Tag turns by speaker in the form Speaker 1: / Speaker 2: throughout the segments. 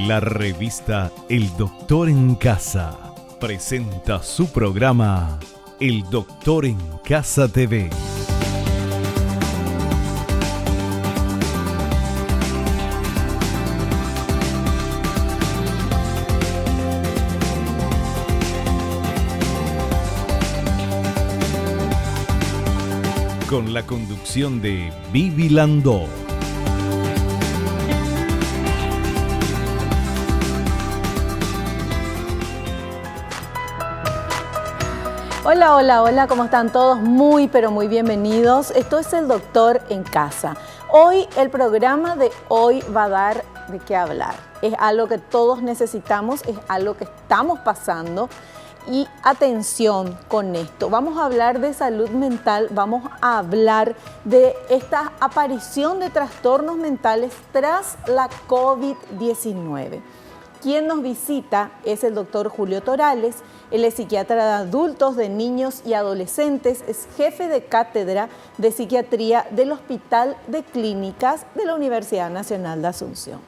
Speaker 1: La revista El Doctor en Casa presenta su programa El Doctor en Casa TV. Con la conducción de Vivi Landó.
Speaker 2: Hola, hola, hola, ¿cómo están todos? Muy, pero muy bienvenidos. Esto es El Doctor en Casa. Hoy, el programa de hoy va a dar de qué hablar. Es algo que todos necesitamos, es algo que estamos pasando. Y atención con esto, vamos a hablar de salud mental, vamos a hablar de esta aparición de trastornos mentales tras la COVID-19. Quien nos visita es el doctor Julio Torales. Él es psiquiatra de adultos, de niños y adolescentes, es jefe de cátedra de psiquiatría del Hospital de Clínicas de la Universidad Nacional de Asunción.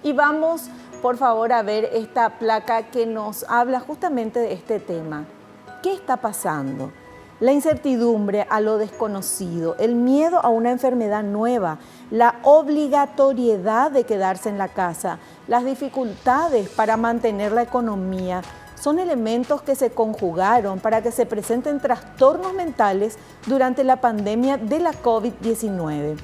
Speaker 2: Y vamos, por favor, a ver esta placa que nos habla justamente de este tema. ¿Qué está pasando? La incertidumbre a lo desconocido, el miedo a una enfermedad nueva, la obligatoriedad de quedarse en la casa, las dificultades para mantener la economía, son elementos que se conjugaron para que se presenten trastornos mentales durante la pandemia de la COVID-19.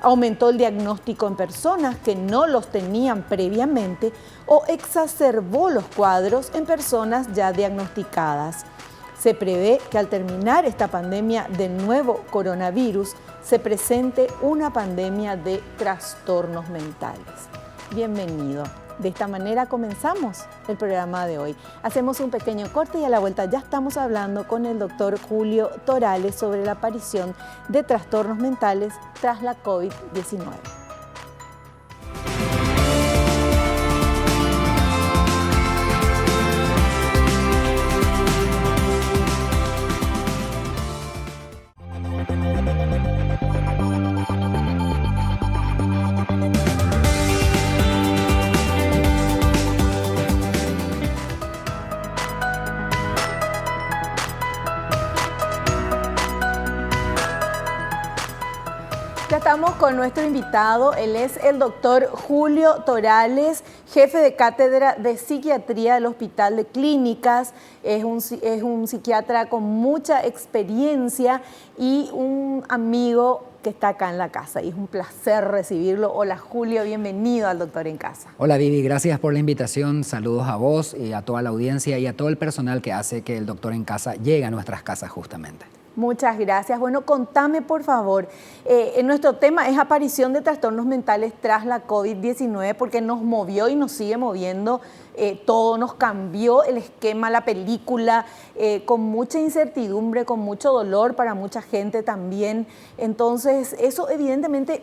Speaker 2: Aumentó el diagnóstico en personas que no los tenían previamente o exacerbó los cuadros en personas ya diagnosticadas. Se prevé que al terminar esta pandemia del nuevo coronavirus, se presente una pandemia de trastornos mentales. Bienvenido. De esta manera comenzamos el programa de hoy. Hacemos un pequeño corte y a la vuelta ya estamos hablando con el doctor Julio Torales sobre la aparición de trastornos mentales tras la COVID-19. Ya estamos con nuestro invitado, él es el doctor Julio Torales, jefe de cátedra de psiquiatría del Hospital de Clínicas, es un psiquiatra con mucha experiencia y un amigo que está acá en la casa y es un placer recibirlo. Hola Julio, bienvenido al Doctor en Casa.
Speaker 3: Hola Vivi, gracias por la invitación, saludos a vos y a toda la audiencia y a todo el personal que hace que el Doctor en Casa llegue a nuestras casas justamente.
Speaker 2: Muchas gracias. Bueno, contame por favor, nuestro tema es aparición de trastornos mentales tras la COVID-19 porque nos movió y nos sigue moviendo, todo nos cambió el esquema, la película, con mucha incertidumbre, con mucho dolor para mucha gente también. Entonces, eso evidentemente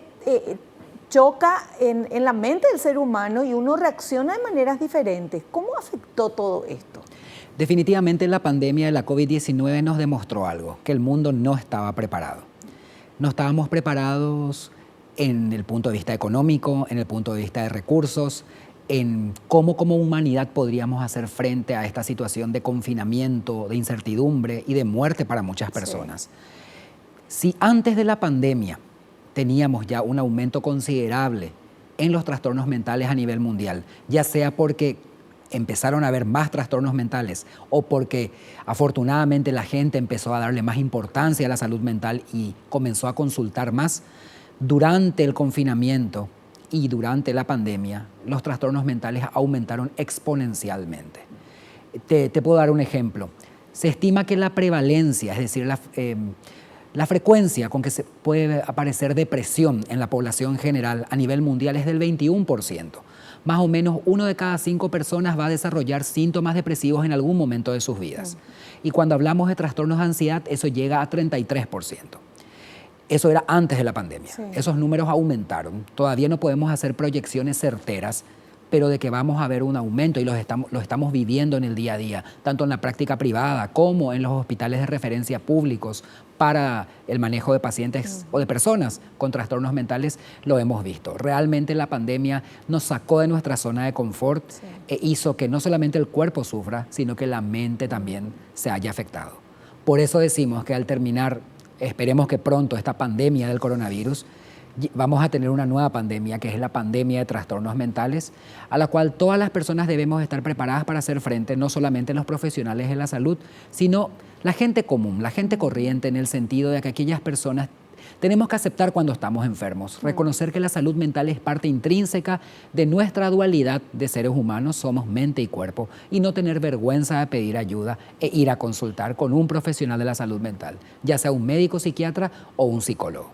Speaker 2: choca en la mente del ser humano y uno reacciona de maneras diferentes. ¿Cómo afectó todo esto?
Speaker 3: Definitivamente la pandemia de la COVID-19 nos demostró algo, que el mundo no estaba preparado. No estábamos preparados en el punto de vista económico, en el punto de vista de recursos, en cómo como humanidad podríamos hacer frente a esta situación de confinamiento, de incertidumbre y de muerte para muchas personas. Sí. Si antes de la pandemia teníamos ya un aumento considerable en los trastornos mentales a nivel mundial, ya sea porque empezaron a haber más trastornos mentales o porque afortunadamente la gente empezó a darle más importancia a la salud mental y comenzó a consultar más, durante el confinamiento y durante la pandemia, los trastornos mentales aumentaron exponencialmente. Te puedo dar un ejemplo. Se estima que la prevalencia, es decir, la frecuencia con que se puede aparecer depresión en la población general a nivel mundial es del 21%. Más o menos 1 de cada 5 personas va a desarrollar síntomas depresivos en algún momento de sus vidas. Y cuando hablamos de trastornos de ansiedad, eso llega a 33%. Eso era antes de la pandemia. Sí. Esos números aumentaron. Todavía no podemos hacer proyecciones certeras pero de que vamos a ver un aumento y lo estamos viviendo en el día a día, tanto en la práctica privada como en los hospitales de referencia públicos para el manejo de pacientes o de personas con trastornos mentales, lo hemos visto. Realmente la pandemia nos sacó de nuestra zona de confort e hizo que no solamente el cuerpo sufra, sino que la mente también se haya afectado. Por eso decimos que al terminar, esperemos que pronto, esta pandemia del coronavirus, vamos a tener una nueva pandemia, que es la pandemia de trastornos mentales, a la cual todas las personas debemos estar preparadas para hacer frente, no solamente los profesionales de la salud, sino la gente común, la gente corriente, en el sentido de que aquellas personas tenemos que aceptar cuando estamos enfermos, reconocer que la salud mental es parte intrínseca de nuestra dualidad de seres humanos, somos mente y cuerpo, y no tener vergüenza de pedir ayuda e ir a consultar con un profesional de la salud mental, ya sea un médico psiquiatra o un psicólogo.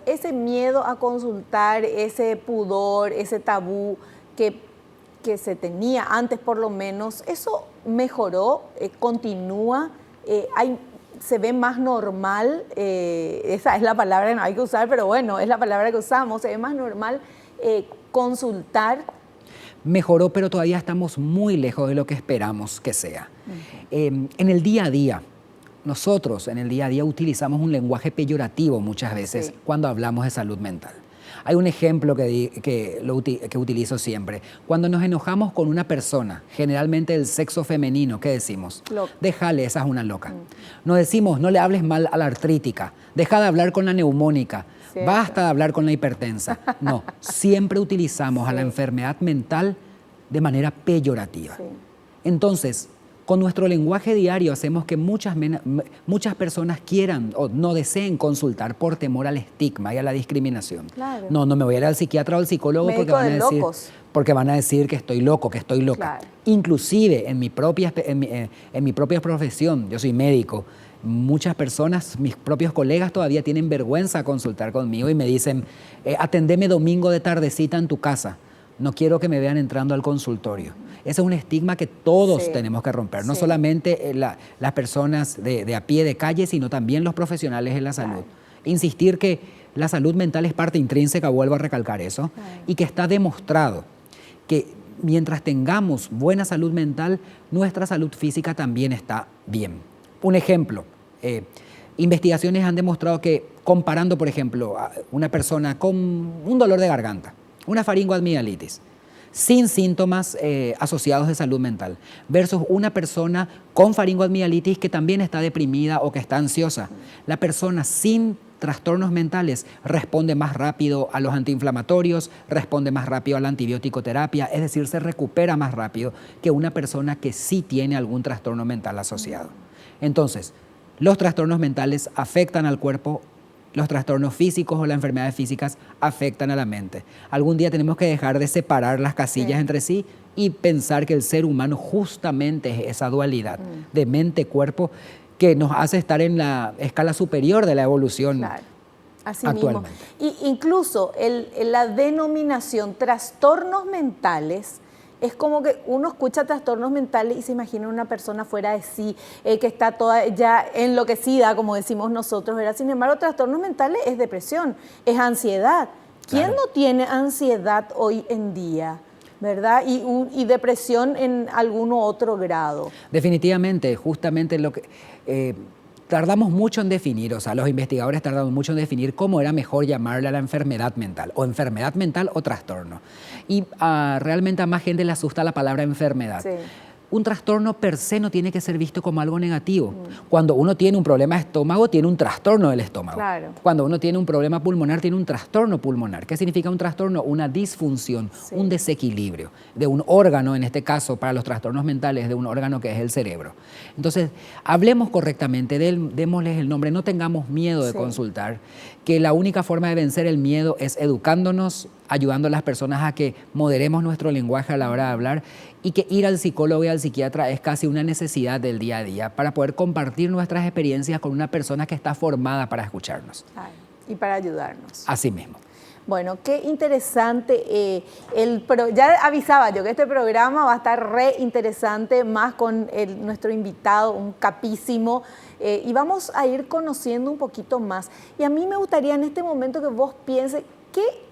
Speaker 2: Ese miedo a consultar, ese pudor, ese tabú que se tenía antes por lo menos, ¿eso mejoró? ¿Continúa? ¿Se ve más normal? Esa es la palabra que no hay que usar, pero bueno, es la palabra que usamos. ¿Se ve más normal consultar?
Speaker 3: Mejoró, pero todavía estamos muy lejos de lo que esperamos que sea. En el día a día, nosotros en el día a día utilizamos un lenguaje peyorativo muchas veces cuando hablamos de salud mental. Hay un ejemplo que utilizo siempre. Cuando nos enojamos con una persona, generalmente del sexo femenino, ¿qué decimos? Déjale, esa es una loca. No decimos, no le hables mal a la artrítica, deja de hablar con la neumónica, basta de hablar con la hipertensa. No, siempre utilizamos a la enfermedad mental de manera peyorativa. Entonces, con nuestro lenguaje diario hacemos que muchas personas quieran o no deseen consultar por temor al estigma y a la discriminación.
Speaker 2: Claro.
Speaker 3: No me voy a ir al psiquiatra o al psicólogo porque van a decir que estoy loco, que estoy loca.
Speaker 2: Claro.
Speaker 3: Inclusive en mi propia profesión, yo soy médico, muchas personas, mis propios colegas todavía tienen vergüenza a consultar conmigo y me dicen, atendeme domingo de tardecita en tu casa. No quiero que me vean entrando al consultorio. Ese es un estigma que todos tenemos que romper, no solamente las personas de a pie de calle, sino también los profesionales de la salud. Insistir que la salud mental es parte intrínseca, vuelvo a recalcar eso, y que está demostrado que mientras tengamos buena salud mental, nuestra salud física también está bien. Un ejemplo, investigaciones han demostrado que comparando, por ejemplo, a una persona con un dolor de garganta, una faringoamigdalitis, sin síntomas asociados de salud mental, versus una persona con faringoamigdalitis que también está deprimida o que está ansiosa. La persona sin trastornos mentales responde más rápido a los antiinflamatorios, responde más rápido a la antibiótico terapia, es decir, se recupera más rápido que una persona que sí tiene algún trastorno mental asociado. Entonces, los trastornos mentales afectan al cuerpo, los trastornos físicos o las enfermedades físicas afectan a la mente. Algún día tenemos que dejar de separar las casillas entre sí y pensar que el ser humano justamente es esa dualidad de mente-cuerpo que nos hace estar en la escala superior de la evolución
Speaker 2: Así
Speaker 3: actualmente.
Speaker 2: Mismo. Y incluso la denominación trastornos mentales, es como que uno escucha trastornos mentales y se imagina una persona fuera de sí, que está toda ya enloquecida, como decimos nosotros, ¿verdad? Sin embargo, trastornos mentales es depresión, es ansiedad. ¿Quién no tiene ansiedad hoy en día? ¿Verdad? Y depresión en algún otro grado.
Speaker 3: Definitivamente, justamente lo que... tardamos mucho en definir, o sea, los investigadores tardaron mucho en definir cómo era mejor llamarle a la enfermedad mental o trastorno. Y realmente a más gente le asusta la palabra enfermedad. Un trastorno per se no tiene que ser visto como algo negativo. Cuando uno tiene un problema de estómago, tiene un trastorno del estómago. Cuando uno tiene un problema pulmonar, tiene un trastorno pulmonar. ¿Qué significa un trastorno? Una disfunción, un desequilibrio de un órgano, en este caso, para los trastornos mentales, de un órgano que es el cerebro. Entonces, hablemos correctamente de él, démosles el nombre, no tengamos miedo de consultar, que la única forma de vencer el miedo es educándonos, ayudando a las personas a que moderemos nuestro lenguaje a la hora de hablar y que ir al psicólogo y al psiquiatra es casi una necesidad del día a día para poder compartir nuestras experiencias con una persona que está formada para escucharnos.
Speaker 2: Y para ayudarnos.
Speaker 3: Así mismo.
Speaker 2: Bueno, qué interesante. Ya avisaba yo que este programa va a estar re interesante, más con nuestro invitado, un capísimo, y vamos a ir conociendo un poquito más. Y a mí me gustaría en este momento que vos pienses,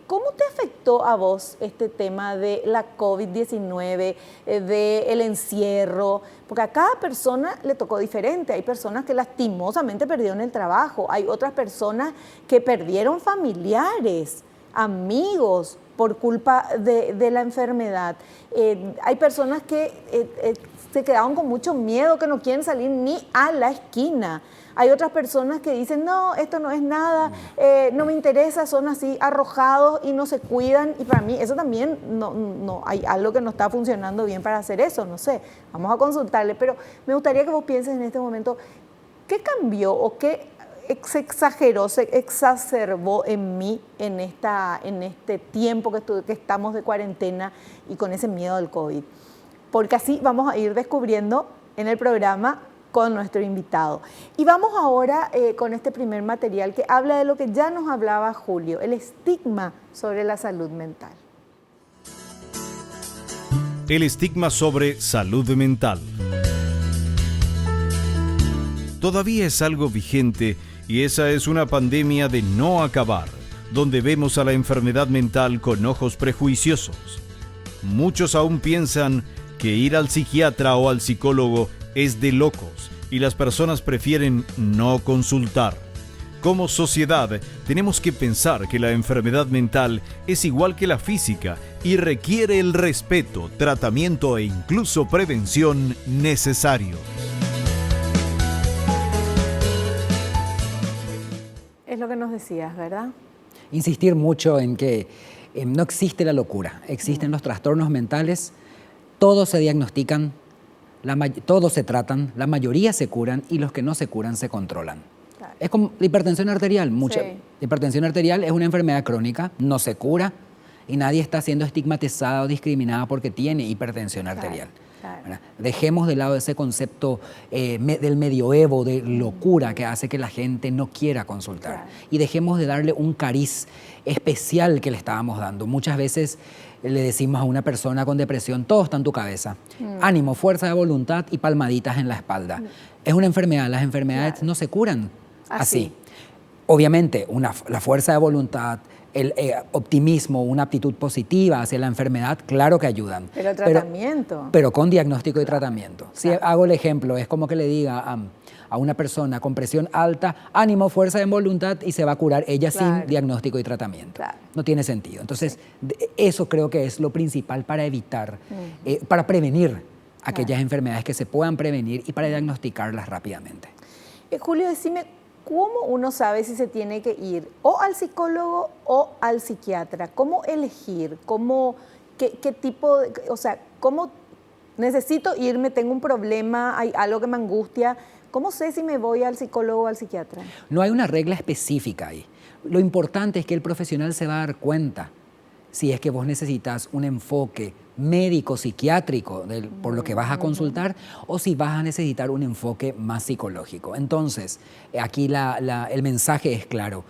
Speaker 2: ¿Cómo te afectó a vos este tema de la COVID-19, del encierro? Porque a cada persona le tocó diferente. Hay personas que lastimosamente perdieron el trabajo. Hay otras personas que perdieron familiares, amigos, por culpa de la enfermedad. Hay personas que se quedaron con mucho miedo, que no quieren salir ni a la esquina. Hay otras personas que dicen, no, esto no es nada, no me interesa, son así arrojados y no se cuidan. Y para mí eso también no hay algo que no está funcionando bien para hacer eso, no sé. Vamos a consultarle, pero me gustaría que vos pienses en este momento, ¿qué cambió o qué se exageró, se exacerbó en mí en este tiempo que estamos de cuarentena y con ese miedo al COVID? Porque así vamos a ir descubriendo en el programa con nuestro invitado. Y vamos ahora con este primer material que habla de lo que ya nos hablaba Julio, el estigma sobre la salud mental.
Speaker 1: El estigma sobre salud mental. Todavía es algo vigente y esa es una pandemia de no acabar, donde vemos a la enfermedad mental con ojos prejuiciosos. Muchos aún piensan que ir al psiquiatra o al psicólogo es de locos y las personas prefieren no consultar. Como sociedad, tenemos que pensar que la enfermedad mental es igual que la física y requiere el respeto, tratamiento e incluso prevención necesario.
Speaker 2: Es lo que nos decías, ¿verdad?
Speaker 3: Insistir mucho en que no existe la locura, existen los trastornos mentales, todos se diagnostican, todos se tratan, la mayoría se curan y los que no se curan se controlan. Claro. Es como la hipertensión arterial.
Speaker 2: Sí.
Speaker 3: La hipertensión arterial es una enfermedad crónica, no se cura y nadie está siendo estigmatizada o discriminada porque tiene hipertensión arterial. Claro. Dejemos de lado ese concepto del medioevo, de locura que hace que la gente no quiera consultar. Claro. Y dejemos de darle un cariz especial que le estábamos dando. Muchas veces le decimos a una persona con depresión, todo está en tu cabeza. Ánimo, fuerza de voluntad y palmaditas en la espalda. Es una enfermedad, las enfermedades no se curan así. Obviamente, la fuerza de voluntad, el optimismo, una aptitud positiva hacia la enfermedad, claro que ayudan.
Speaker 2: Pero el tratamiento.
Speaker 3: Pero con diagnóstico y tratamiento. Si hago el ejemplo, es como que le diga a una persona con presión alta, ánimo, fuerza de voluntad y se va a curar ella sin diagnóstico y tratamiento. Claro. No tiene sentido. Entonces, eso creo que es lo principal para evitar, para prevenir aquellas enfermedades que se puedan prevenir y para diagnosticarlas rápidamente.
Speaker 2: Julio, decime, ¿cómo uno sabe si se tiene que ir o al psicólogo o al psiquiatra? ¿Cómo elegir? ¿Qué tipo de, o sea, cómo necesito irme? Tengo un problema, hay algo que me angustia. ¿Cómo sé si me voy al psicólogo o al psiquiatra?
Speaker 3: No hay una regla específica ahí. Lo importante es que el profesional se va a dar cuenta si es que vos necesitas un enfoque médico, psiquiátrico, por lo que vas a consultar, o si vas a necesitar un enfoque más psicológico. Entonces, aquí el mensaje es claro.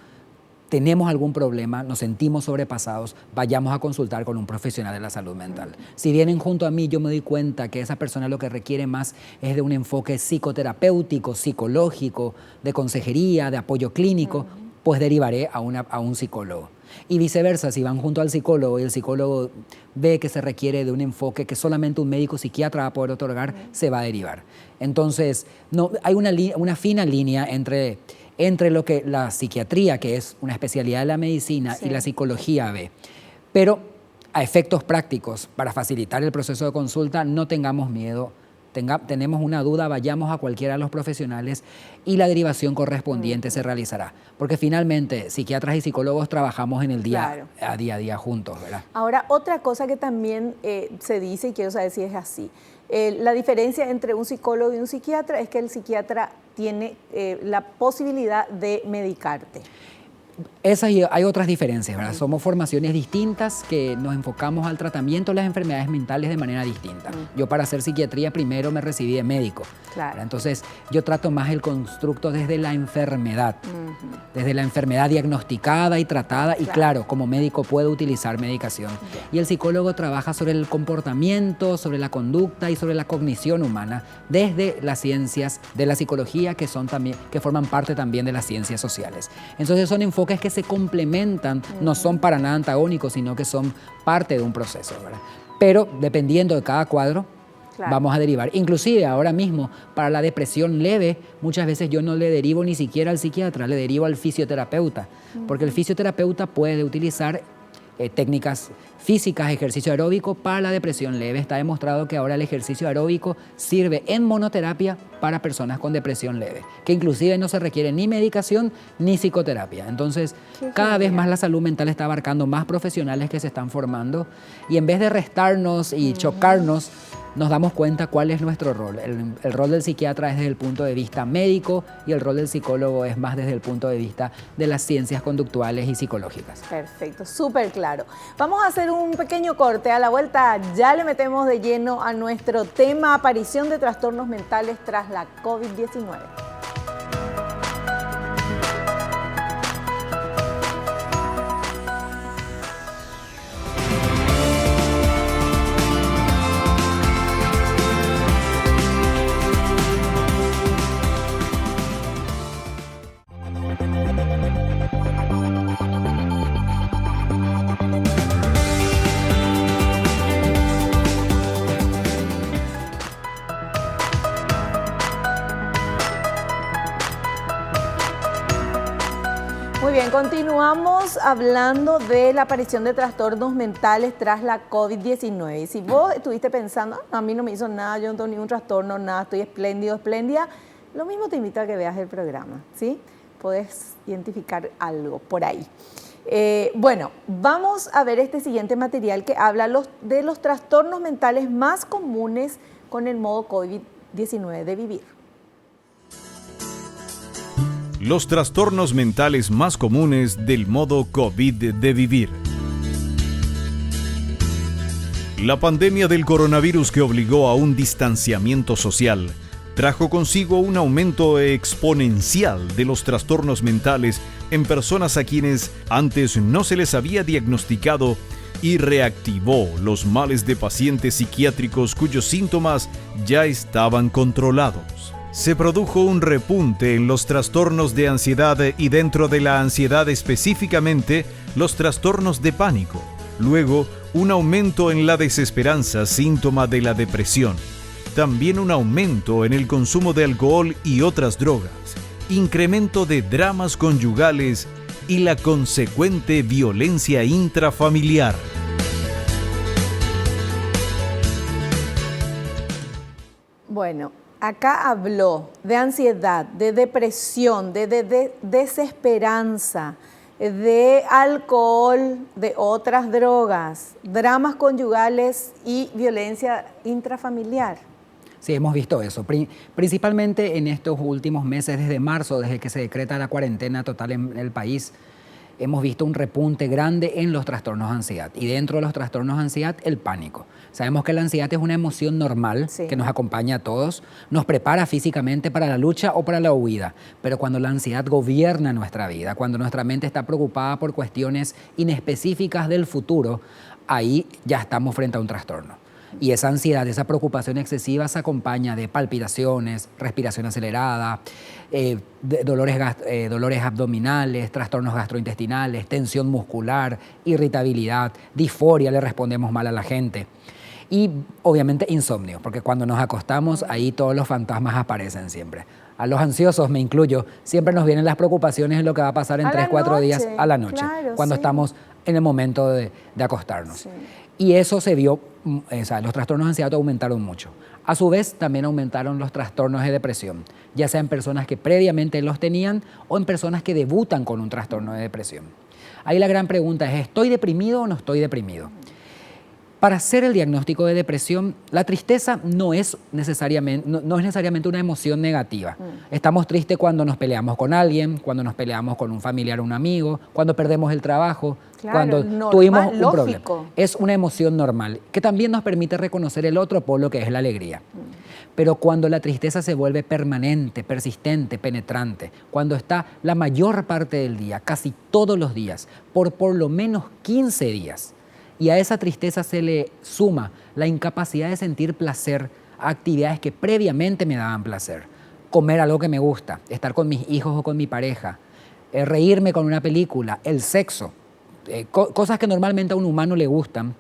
Speaker 3: Tenemos algún problema, nos sentimos sobrepasados, vayamos a consultar con un profesional de la salud mental. Si vienen junto a mí, yo me doy cuenta que esa persona lo que requiere más es de un enfoque psicoterapéutico, psicológico, de consejería, de apoyo clínico, pues derivaré a un psicólogo. Y viceversa, si van junto al psicólogo y el psicólogo ve que se requiere de un enfoque que solamente un médico psiquiatra va a poder otorgar, se va a derivar. Entonces, hay una fina línea entre lo que la psiquiatría, que es una especialidad de la medicina, y la psicología ve. Pero a efectos prácticos, para facilitar el proceso de consulta, no tengamos miedo. Tenemos una duda, vayamos a cualquiera de los profesionales y la derivación correspondiente se realizará. Porque finalmente, psiquiatras y psicólogos trabajamos en el día a día juntos, ¿verdad?
Speaker 2: Ahora, otra cosa que también se dice, y quiero saber si es así, la diferencia entre un psicólogo y un psiquiatra es que el psiquiatra tiene la posibilidad de medicarte.
Speaker 3: Hay otras diferencias, ¿verdad? Somos formaciones distintas que nos enfocamos al tratamiento de las enfermedades mentales de manera distinta. Yo para hacer psiquiatría primero me recibí de médico. Claro. Entonces yo trato más el constructo desde la enfermedad, desde la enfermedad diagnosticada y tratada y claro, como médico puedo utilizar medicación. Y el psicólogo trabaja sobre el comportamiento, sobre la conducta y sobre la cognición humana desde las ciencias de la psicología que forman parte también de las ciencias sociales. Entonces son enfoques enfoques que se complementan, no son para nada antagónicos, sino que son parte de un proceso, ¿verdad? Pero dependiendo de cada cuadro, claro, vamos a derivar. Inclusive ahora mismo, para la depresión leve, muchas veces yo no le derivo ni siquiera al psiquiatra, le derivo al fisioterapeuta, porque el fisioterapeuta puede utilizar técnicas físicas, ejercicio aeróbico para la depresión leve. Está demostrado que ahora el ejercicio aeróbico sirve en monoterapia para personas con depresión leve, que inclusive no se requiere ni medicación ni psicoterapia. Entonces, cada vez más la salud mental está abarcando más profesionales que se están formando y en vez de restarnos y chocarnos, nos damos cuenta cuál es nuestro rol. El rol del psiquiatra es desde el punto de vista médico y el rol del psicólogo es más desde el punto de vista de las ciencias conductuales y psicológicas.
Speaker 2: Perfecto, súper claro. Vamos a hacer un pequeño corte. A la vuelta ya le metemos de lleno a nuestro tema: aparición de trastornos mentales tras la COVID-19. Muy bien, continuamos hablando de la aparición de trastornos mentales tras la COVID-19. Y si vos estuviste pensando, no, a mí no me hizo nada, yo no tengo ningún trastorno, nada, estoy espléndido, espléndida, lo mismo te invito a que veas el programa, ¿sí? Podés identificar algo por ahí. Bueno, vamos a ver este siguiente material que habla de los trastornos mentales más comunes con el modo COVID-19 de vivir.
Speaker 1: Los trastornos mentales más comunes del modo COVID de vivir. La pandemia del coronavirus, que obligó a un distanciamiento social, trajo consigo un aumento exponencial de los trastornos mentales en personas a quienes antes no se les había diagnosticado y reactivó los males de pacientes psiquiátricos cuyos síntomas ya estaban controlados. Se produjo un repunte en los trastornos de ansiedad y dentro de la ansiedad específicamente los trastornos de pánico. Luego, un aumento en la desesperanza, síntoma de la depresión. También un aumento en el consumo de alcohol y otras drogas. Incremento de dramas conyugales y la consecuente violencia intrafamiliar.
Speaker 2: Bueno, acá habló de ansiedad, de depresión, de desesperanza, de alcohol, de otras drogas, dramas conyugales y violencia intrafamiliar.
Speaker 3: Sí, hemos visto eso, principalmente en estos últimos meses, desde marzo, desde que se decreta la cuarentena total en el país, hemos visto un repunte grande en los trastornos de ansiedad. Y dentro de los trastornos de ansiedad, el pánico. Sabemos que la ansiedad es una emoción normal, sí, que nos acompaña a todos, nos prepara físicamente para la lucha o para la huida. Pero cuando la ansiedad gobierna nuestra vida, cuando nuestra mente está preocupada por cuestiones inespecíficas del futuro, ahí ya estamos frente a un trastorno. Y esa ansiedad, esa preocupación excesiva se acompaña de palpitaciones, respiración acelerada, dolores abdominales, trastornos gastrointestinales, tensión muscular, irritabilidad, disforia, le respondemos mal a la gente. Y obviamente insomnio, porque cuando nos acostamos ahí todos los fantasmas aparecen siempre. A los ansiosos, me incluyo, siempre nos vienen las preocupaciones de lo que va a pasar en 3-4 días a la noche, claro, cuando sí, estamos en el momento de acostarnos. Sí. Y eso se vio, los trastornos de ansiedad aumentaron mucho. A su vez, también aumentaron los trastornos de depresión, ya sea en personas que previamente los tenían o en personas que debutan con un trastorno de depresión. Ahí la gran pregunta es, ¿estoy deprimido o no estoy deprimido? Para hacer el diagnóstico de depresión, la tristeza no es necesariamente una emoción negativa. Estamos tristes cuando nos peleamos con alguien, cuando nos peleamos con un familiar o un amigo, cuando perdemos el trabajo, claro, cuando normal, tuvimos un problema. Es una emoción normal que también nos permite reconocer el otro polo, que es la alegría. Pero cuando la tristeza se vuelve permanente, persistente, penetrante, cuando está la mayor parte del día, casi todos los días, por lo menos 15 días, y a esa tristeza se le suma la incapacidad de sentir placer a actividades que previamente me daban placer. Comer algo que me gusta, estar con mis hijos o con mi pareja, reírme con una película, el sexo, cosas que normalmente a un humano le gustan,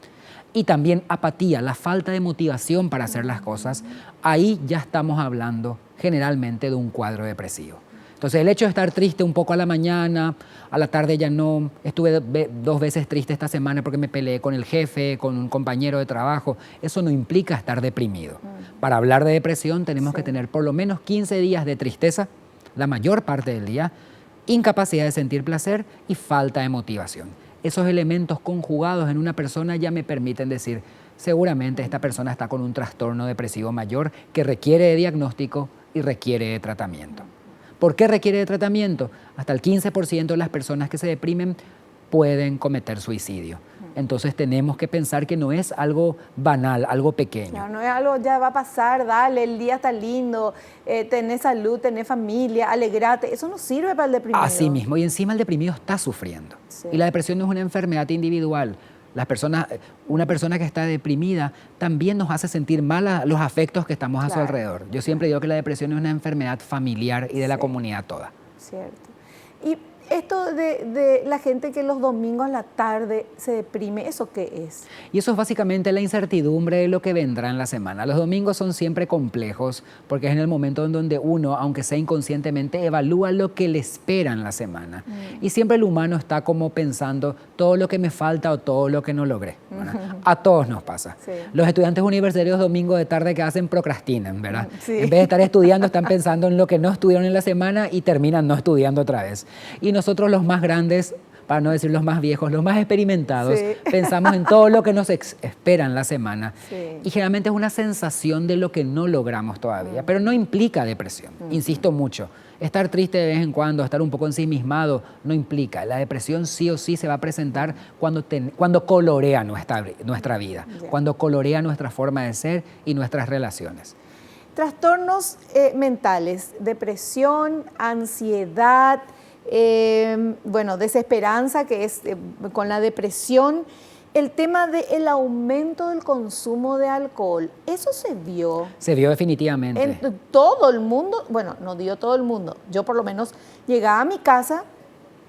Speaker 3: y también apatía, la falta de motivación para hacer las cosas, ahí ya estamos hablando generalmente de un cuadro depresivo. Entonces, el hecho de estar triste un poco a la mañana, a la tarde ya no, estuve 2 veces triste esta semana porque me peleé con el jefe, con un compañero de trabajo, eso no implica estar deprimido. Para hablar de depresión tenemos que tener por lo menos 15 días de tristeza, la mayor parte del día, incapacidad de sentir placer y falta de motivación. Esos elementos conjugados en una persona ya me permiten decir, seguramente esta persona está con un trastorno depresivo mayor que requiere de diagnóstico y requiere de tratamiento. ¿Por qué requiere de tratamiento? Hasta el 15% de las personas que se deprimen pueden cometer suicidio. Entonces tenemos que pensar que no es algo banal, algo pequeño.
Speaker 2: Claro, no es algo, ya va a pasar, dale, el día está lindo, tenés salud, tenés familia, alegrate. Eso no sirve para el deprimido.
Speaker 3: Así mismo, y encima el deprimido está sufriendo.
Speaker 2: Sí.
Speaker 3: Y la depresión no es una enfermedad individual. Una persona que está deprimida también nos hace sentir mal los afectos que estamos a su alrededor. Yo siempre digo que la depresión es una enfermedad familiar y de la comunidad toda.
Speaker 2: Cierto. Y esto de la gente que los domingos a la tarde se deprime, ¿eso qué es?
Speaker 3: Y eso es básicamente la incertidumbre de lo que vendrá en la semana. Los domingos son siempre complejos porque es en el momento en donde uno, aunque sea inconscientemente, evalúa lo que le espera en la semana. Y siempre el humano está como pensando todo lo que me falta o todo lo que no logré. A todos nos pasa. Sí. Los estudiantes universitarios domingo de tarde que hacen procrastinan, ¿verdad? Sí. En vez de estar estudiando están pensando en lo que no estudiaron en la semana y terminan no estudiando otra vez. Y nosotros los más grandes, para no decir los más viejos, los más experimentados, pensamos en todo lo que nos espera en la semana. Y generalmente es una sensación de lo que no logramos todavía, pero no implica depresión. Insisto mucho, estar triste de vez en cuando, estar un poco ensimismado, no implica. La depresión sí o sí se va a presentar cuando colorea nuestra vida, cuando colorea nuestra forma de ser y nuestras relaciones.
Speaker 2: Trastornos mentales, depresión, ansiedad, desesperanza, que es con la depresión, el tema del aumento del consumo de alcohol, ¿eso se vio?
Speaker 3: Se vio definitivamente.
Speaker 2: En todo el mundo, bueno, no digo todo el mundo, yo por lo menos llegaba a mi casa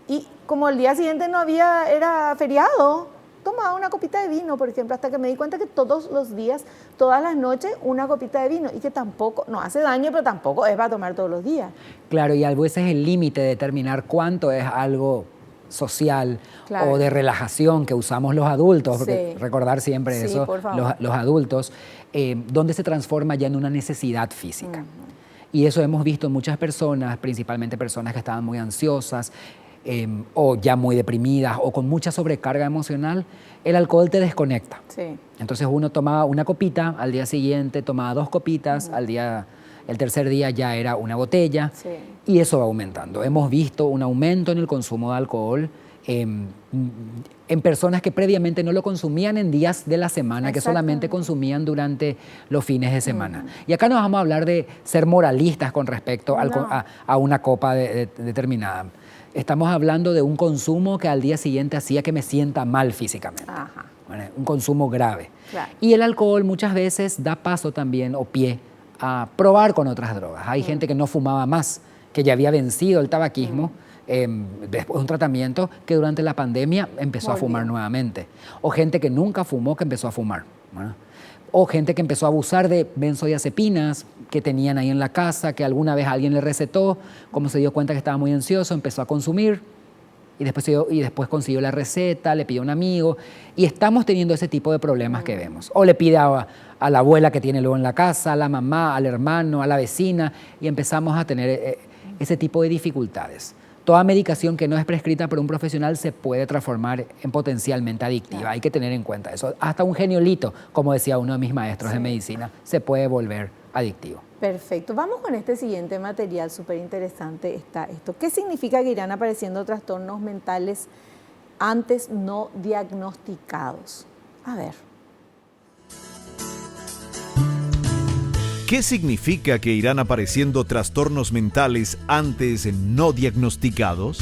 Speaker 2: y como el día siguiente era feriado, tomaba una copita de vino, por ejemplo, hasta que me di cuenta que todos los días, todas las noches, una copita de vino y que tampoco, no hace daño, pero tampoco es para tomar todos los días.
Speaker 3: Claro, y a veces es el límite de determinar cuánto es algo social o de relajación que usamos los adultos, porque recordar siempre eso, los adultos, donde se transforma ya en una necesidad física. Y eso hemos visto en muchas personas, principalmente personas que estaban muy ansiosas, o ya muy deprimidas o con mucha sobrecarga emocional, el alcohol te desconecta. Entonces uno tomaba una copita, al día siguiente tomaba 2 copitas, el tercer día ya era una botella y eso va aumentando. Hemos visto un aumento en el consumo de alcohol en personas que previamente no lo consumían en días de la semana, que solamente consumían durante los fines de semana. Y acá no vamos a hablar de ser moralistas con respecto a una copa determinada. Estamos hablando de un consumo que al día siguiente hacía que me sienta mal físicamente. Bueno, un consumo grave. Y el alcohol muchas veces da paso también o pie a probar con otras drogas. Hay gente que no fumaba más, que ya había vencido el tabaquismo después de un tratamiento, que durante la pandemia empezó a fumar nuevamente. O gente que nunca fumó que empezó a fumar. O gente que empezó a abusar de benzodiazepinas que tenían ahí en la casa, que alguna vez alguien le recetó, como se dio cuenta que estaba muy ansioso, empezó a consumir y después consiguió la receta, le pidió a un amigo y estamos teniendo ese tipo de problemas que vemos. O le pide a la abuela que tiene luego en la casa, a la mamá, al hermano, a la vecina y empezamos a tener ese tipo de dificultades. Toda medicación que no es prescrita por un profesional se puede transformar en potencialmente adictiva. Hay que tener en cuenta eso. Hasta un geniolito, como decía uno de mis maestros de medicina, se puede volver adictivo.
Speaker 2: Perfecto. Vamos con este siguiente material súper interesante. Está esto. ¿Qué significa que irán apareciendo trastornos mentales antes no diagnosticados? A ver.
Speaker 1: ¿Qué significa que irán apareciendo trastornos mentales antes no diagnosticados?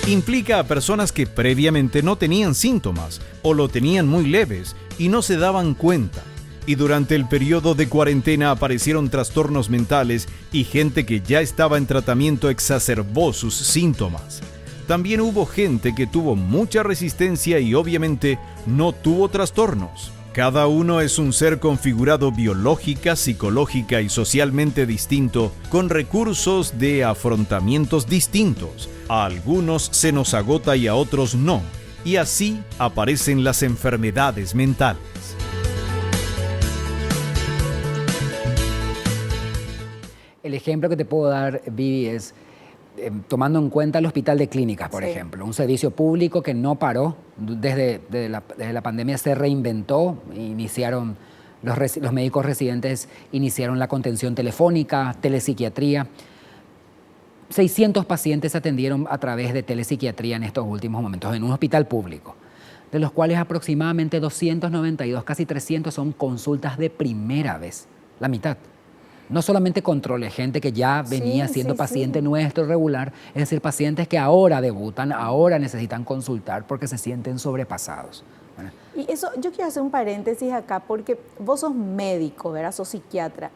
Speaker 1: Implica a personas que previamente no tenían síntomas o lo tenían muy leves y no se daban cuenta. Y durante el periodo de cuarentena aparecieron trastornos mentales y gente que ya estaba en tratamiento exacerbó sus síntomas. También hubo gente que tuvo mucha resistencia y obviamente no tuvo trastornos. Cada uno es un ser configurado biológica, psicológica y socialmente distinto, con recursos de afrontamientos distintos. A algunos se nos agota y a otros no. Y así aparecen las enfermedades mentales.
Speaker 3: El ejemplo que te puedo dar, Vivi, es tomando en cuenta el Hospital de Clínicas, por ejemplo, un servicio público que no paró, desde la pandemia se reinventó, iniciaron los médicos residentes iniciaron la contención telefónica, telepsiquiatría. 600 pacientes se atendieron a través de telepsiquiatría en estos últimos momentos en un hospital público, de los cuales aproximadamente 292, casi 300 son consultas de primera vez, la mitad. No solamente controles, gente que ya venía siendo paciente nuestro regular, es decir, pacientes que ahora debutan, ahora necesitan consultar porque se sienten sobrepasados. ¿Verdad?
Speaker 2: Y eso, yo quiero hacer un paréntesis acá porque vos sos médico, ¿verdad? Sos psiquiatra.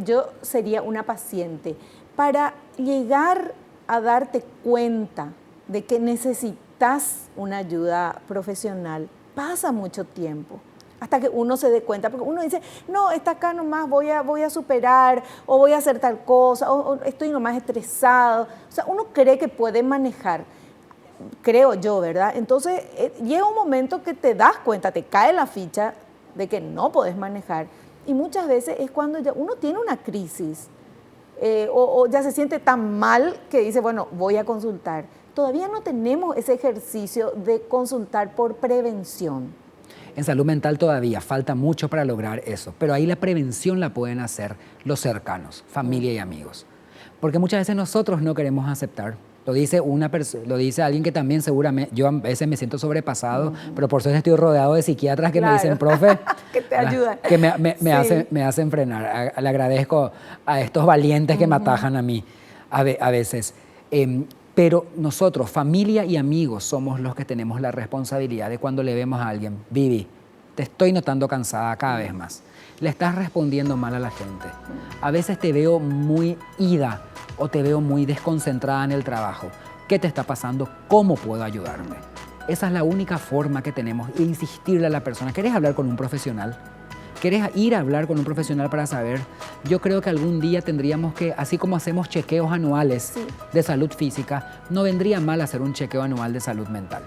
Speaker 2: Yo sería una paciente. Para llegar a darte cuenta de que necesitas una ayuda profesional, pasa mucho tiempo. Hasta que uno se dé cuenta, porque uno dice, no, está acá nomás, voy a superar, o voy a hacer tal cosa, o estoy nomás estresado. O sea, uno cree que puede manejar, creo yo, ¿verdad? Entonces, llega un momento que te das cuenta, te cae la ficha de que no podés manejar. Y muchas veces es cuando ya uno tiene una crisis, o ya se siente tan mal que dice, bueno, voy a consultar. Todavía no tenemos ese ejercicio de consultar por prevención.
Speaker 3: En salud mental todavía falta mucho para lograr eso, pero ahí la prevención la pueden hacer los cercanos, familia y amigos. Porque muchas veces nosotros no queremos aceptar. Lo dice alguien que también seguramente, yo a veces me siento sobrepasado, pero por suerte estoy rodeado de psiquiatras que me dicen, profe,
Speaker 2: que te ayudan.
Speaker 3: Que me hacen frenar. Le agradezco a estos valientes que me atajan a mí a veces. Pero nosotros, familia y amigos, somos los que tenemos la responsabilidad de cuando le vemos a alguien, Vivi, te estoy notando cansada cada vez más. Le estás respondiendo mal a la gente. A veces te veo muy ida o te veo muy desconcentrada en el trabajo. ¿Qué te está pasando? ¿Cómo puedo ayudarte? Esa es la única forma que tenemos, insistirle a la persona. ¿Querés hablar con un profesional? ¿Querés ir a hablar con un profesional para saber? Yo creo que algún día tendríamos que, así como hacemos chequeos anuales de salud física, no vendría mal hacer un chequeo anual de salud mental.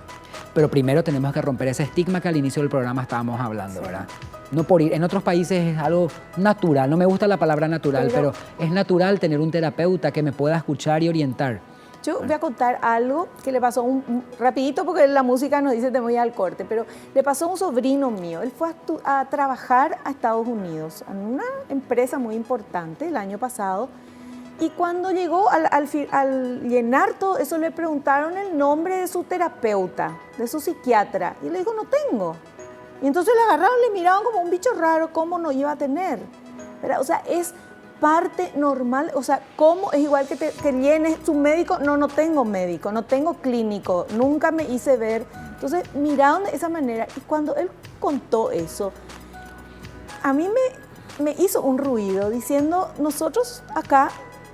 Speaker 3: Pero primero tenemos que romper ese estigma que al inicio del programa estábamos hablando, ¿verdad? No por ir. En otros países es algo natural. No me gusta la palabra natural, pero es natural tener un terapeuta que me pueda escuchar y orientar.
Speaker 2: Yo voy a contar algo que le pasó rapidito porque la música nos dice te voy al corte, pero le pasó a un sobrino mío. Él fue a trabajar a Estados Unidos en una empresa muy importante el año pasado y cuando llegó al llenar todo eso le preguntaron el nombre de su terapeuta, de su psiquiatra y le dijo no tengo. Y entonces le agarraron, le miraban como un bicho raro, ¿cómo no iba a tener? ¿Verdad? O sea, es parte normal, o sea, ¿cómo es igual que llenes su médico? No tengo médico, no tengo clínico, nunca me hice ver. Entonces, miraron de esa manera y cuando él contó eso, a mí me hizo un ruido diciendo, nosotros acá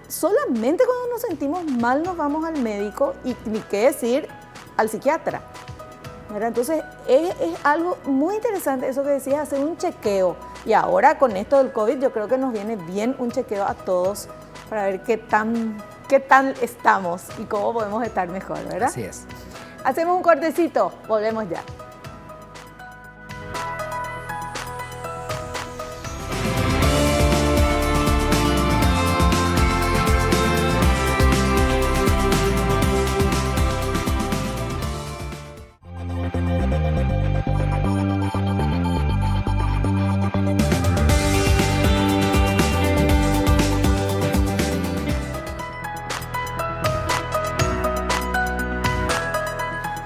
Speaker 2: solamente cuando nos sentimos mal nos vamos al médico y ni qué decir al psiquiatra. ¿Verdad? Entonces, es algo muy interesante eso que decías, hacer un chequeo. Y ahora con esto del COVID yo creo que nos viene bien un chequeo a todos para ver qué tal estamos y cómo podemos estar mejor, ¿verdad?
Speaker 3: Así es.
Speaker 2: Hacemos un cortecito, volvemos ya.